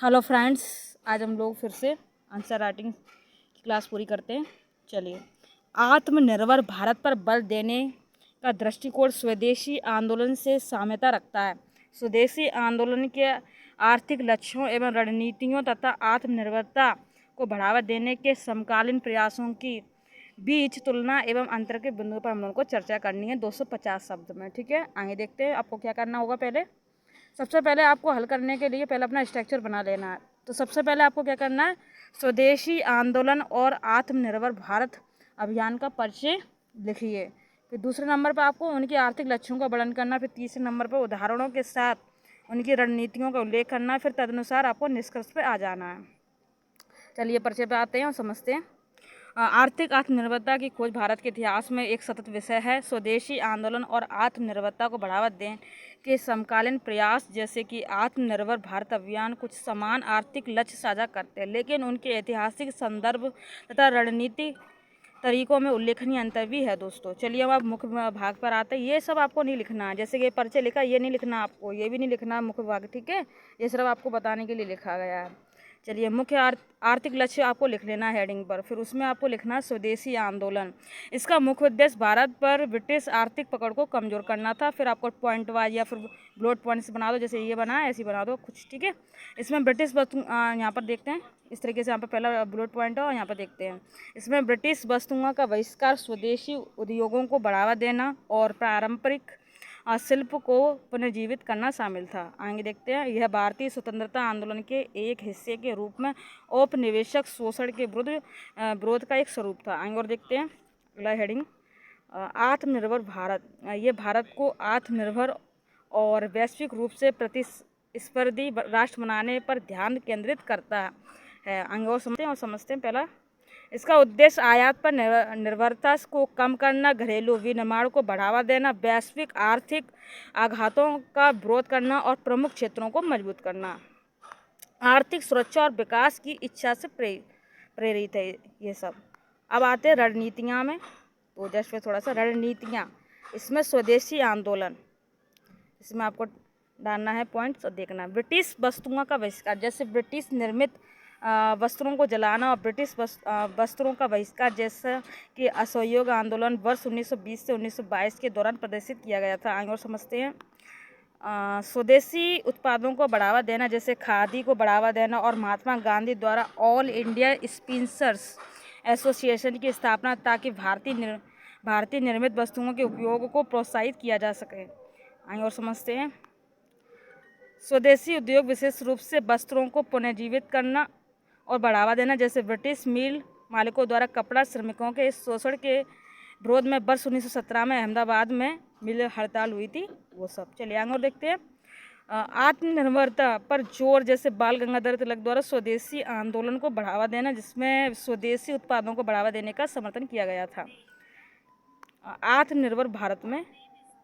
Hello friends, आज हम लोग फिर से आंसर राइटिंग की क्लास पूरी करते हैं। चलिए, आत्मनिर्भर भारत पर बल देने का दृष्टिकोण स्वदेशी आंदोलन से साम्यता रखता है। स्वदेशी आंदोलन के आर्थिक लक्ष्यों एवं रणनीतियों तथा आत्मनिर्भरता को बढ़ावा देने के समकालीन प्रयासों की बीच तुलना एवं अंतर के बिंदु पर हम लोगों को चर्चा करनी है 250 शब्द में। ठीक है, आगे देखते हैं आपको क्या करना होगा। सबसे पहले आपको हल करने के लिए पहले अपना स्ट्रक्चर बना लेना है। तो सबसे पहले आपको क्या करना है, स्वदेशी आंदोलन और आत्मनिर्भर भारत अभियान का परिचय लिखिए। फिर दूसरे नंबर पर आपको उनके आर्थिक लक्ष्यों का वर्णन करना। फिर तीसरे नंबर पर उदाहरणों के साथ उनकी रणनीतियों का उल्लेख करना। फिर तदनुसार आपको निष्कर्ष पर आ जाना है। चलिए परिचय पे आते हैं और समझते हैं। आर्थिक आत्मनिर्भरता की खोज भारत के इतिहास में एक सतत विषय है। स्वदेशी आंदोलन और आत्मनिर्भरता को बढ़ावा देने के समकालीन प्रयास जैसे कि आत्मनिर्भर भारत अभियान कुछ समान आर्थिक लक्ष्य साझा करते हैं, लेकिन उनके ऐतिहासिक संदर्भ तथा रणनीतिक तरीकों में उल्लेखनीय अंतर भी है। दोस्तों चलिए अब आप मुख्य भाग पर आते हैं। ये सब आपको नहीं लिखना है, जैसे कि परिचय लिखा ये नहीं लिखना, आपको ये भी नहीं लिखना मुख्य भाग। ठीक है, ये सिर्फ आपको बताने के लिए लिखा गया है। चलिए, मुख्य आर्थिक लक्ष्य आपको लिख लेना है हेडिंग पर। फिर उसमें आपको लिखना है स्वदेशी आंदोलन। इसका मुख्य उद्देश्य भारत पर ब्रिटिश आर्थिक पकड़ को कमजोर करना था। फिर आपको पॉइंट वाइज या फिर ब्लॉट पॉइंट्स बना दो, जैसे ये बना है ऐसे ही बना दो कुछ। ठीक है, इसमें ब्रिटिश वस्तु यहाँ पर देखते हैं इस तरीके से, यहाँ पर पहला ब्लॉट पॉइंट है और यहाँ पर देखते हैं इसमें ब्रिटिश वस्तुओं का बहिष्कार, स्वदेशी उद्योगों को बढ़ावा देना और पारंपरिक शिल्प को पुनर्जीवित करना शामिल था। आगे देखते हैं, यह भारतीय स्वतंत्रता आंदोलन के एक हिस्से के रूप में औपनिवेशिक शोषण के विरोध का एक स्वरूप था। आगे और देखते हैं अगला हेडिंग, आत्मनिर्भर भारत। ये भारत को आत्मनिर्भर और वैश्विक रूप से प्रतिस्पर्धी राष्ट्र बनाने पर ध्यान केंद्रित करता है। आगे और समझते हैं। पहला, इसका उद्देश्य आयात पर निर्भरता को कम करना, घरेलू विनिर्माण को बढ़ावा देना, वैश्विक आर्थिक आघातों का विरोध करना और प्रमुख क्षेत्रों को मजबूत करना। आर्थिक सुरक्षा और विकास की इच्छा से प्रेरित है ये सब। अब आते हैं रणनीतियाँ में, तो जस्ट थोड़ा सा रणनीतियाँ। इसमें स्वदेशी आंदोलन, इसमें आपको डालना है पॉइंट्स और देखना। ब्रिटिश वस्तुओं का बहिष्कार, जैसे ब्रिटिश निर्मित वस्त्रों को जलाना और ब्रिटिश वस्त्रों का बहिष्कार जैसा कि असहयोग आंदोलन वर्ष 1920 से 1922 के दौरान प्रदर्शित किया गया था। आगे और समझते हैं। स्वदेशी उत्पादों को बढ़ावा देना, जैसे खादी को बढ़ावा देना और महात्मा गांधी द्वारा ऑल इंडिया स्पिंसर्स एसोसिएशन की स्थापना, ताकि भारतीय निर्मित वस्तुओं के उपयोग को प्रोत्साहित किया जा सके। आगे और समझते हैं। स्वदेशी उद्योग विशेष रूप से वस्त्रों को पुनर्जीवित करना और बढ़ावा देना, जैसे ब्रिटिश मिल मालिकों द्वारा कपड़ा श्रमिकों के शोषण के विरोध में वर्ष 1917 में अहमदाबाद में मिल हड़ताल हुई थी, वो सब। चलिए आगे और देखते हैं। आत्मनिर्भरता पर जोर, जैसे बाल गंगाधर तिलक द्वारा स्वदेशी आंदोलन को बढ़ावा देना, जिसमें स्वदेशी उत्पादों को बढ़ावा देने का समर्थन किया गया था। आत्मनिर्भर भारत में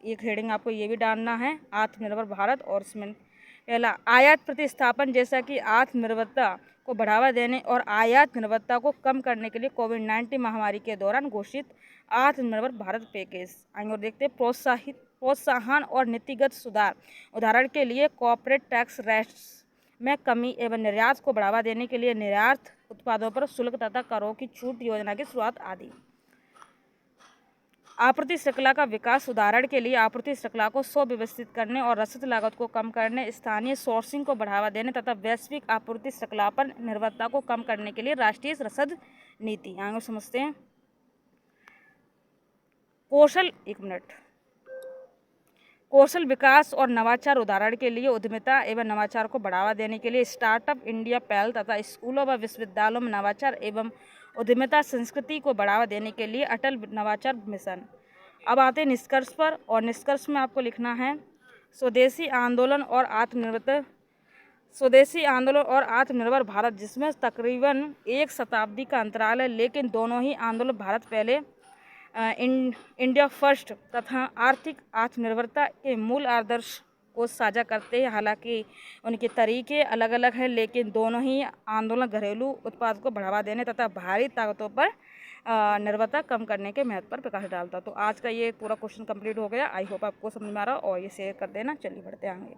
एक हेडिंग आपको ये भी डालना है, आत्मनिर्भर भारत। और इसमें पहला, आयात प्रतिस्थापन, जैसा कि आत्मनिर्भरता को बढ़ावा देने और आयात निर्भरता को कम करने के लिए कोविड-19 महामारी के दौरान घोषित आत्मनिर्भर भारत पैकेज। आगे और देखते हैं। प्रोत्साहन और नीतिगत सुधार, उदाहरण के लिए कॉर्पोरेट टैक्स रेट्स में कमी एवं निर्यात को बढ़ावा देने के लिए निर्यात उत्पादों पर शुल्क तथा करों की छूट योजना की शुरुआत आदि। आपूर्ति श्रृंखला का विकास, उदाहरण के लिए आपूर्ति श्रृंखला को सुव्यवस्थित करने और रसद लागत को कम करने, स्थानीय सोर्सिंग को बढ़ावा देने तथा वैश्विक आपूर्ति श्रृंखला पर निर्भरता को कम करने के लिए राष्ट्रीय रसद नीति। आगे समझते हैं। कौशल विकास और नवाचार, उदाहरण के लिए उद्यमिता एवं नवाचार को बढ़ावा देने के लिए स्टार्टअप इंडिया पहल तथा स्कूलों व विश्वविद्यालयों में नवाचार एवं उद्यमिता संस्कृति को बढ़ावा देने के लिए अटल नवाचार मिशन। अब आते हैं निष्कर्ष पर, और निष्कर्ष में आपको लिखना है स्वदेशी आंदोलन और आत्मनिर्भर भारत, जिसमें तकरीबन एक शताब्दी का अंतराल है, लेकिन दोनों ही आंदोलन भारत पहले इंडिया फर्स्ट तथा आर्थिक आत्मनिर्भरता के मूल आदर्श को साझा करते हैं। हालांकि उनके तरीके अलग अलग हैं, लेकिन दोनों ही आंदोलन घरेलू उत्पाद को बढ़ावा देने तथा बाहरी ताकतों पर निर्भरता कम करने के महत्व पर प्रकाश डालता। तो आज का ये पूरा क्वेश्चन कंप्लीट हो गया। आई होप आपको समझ में आ रहा हो और ये शेयर कर देना। चलिए बढ़ते आगे।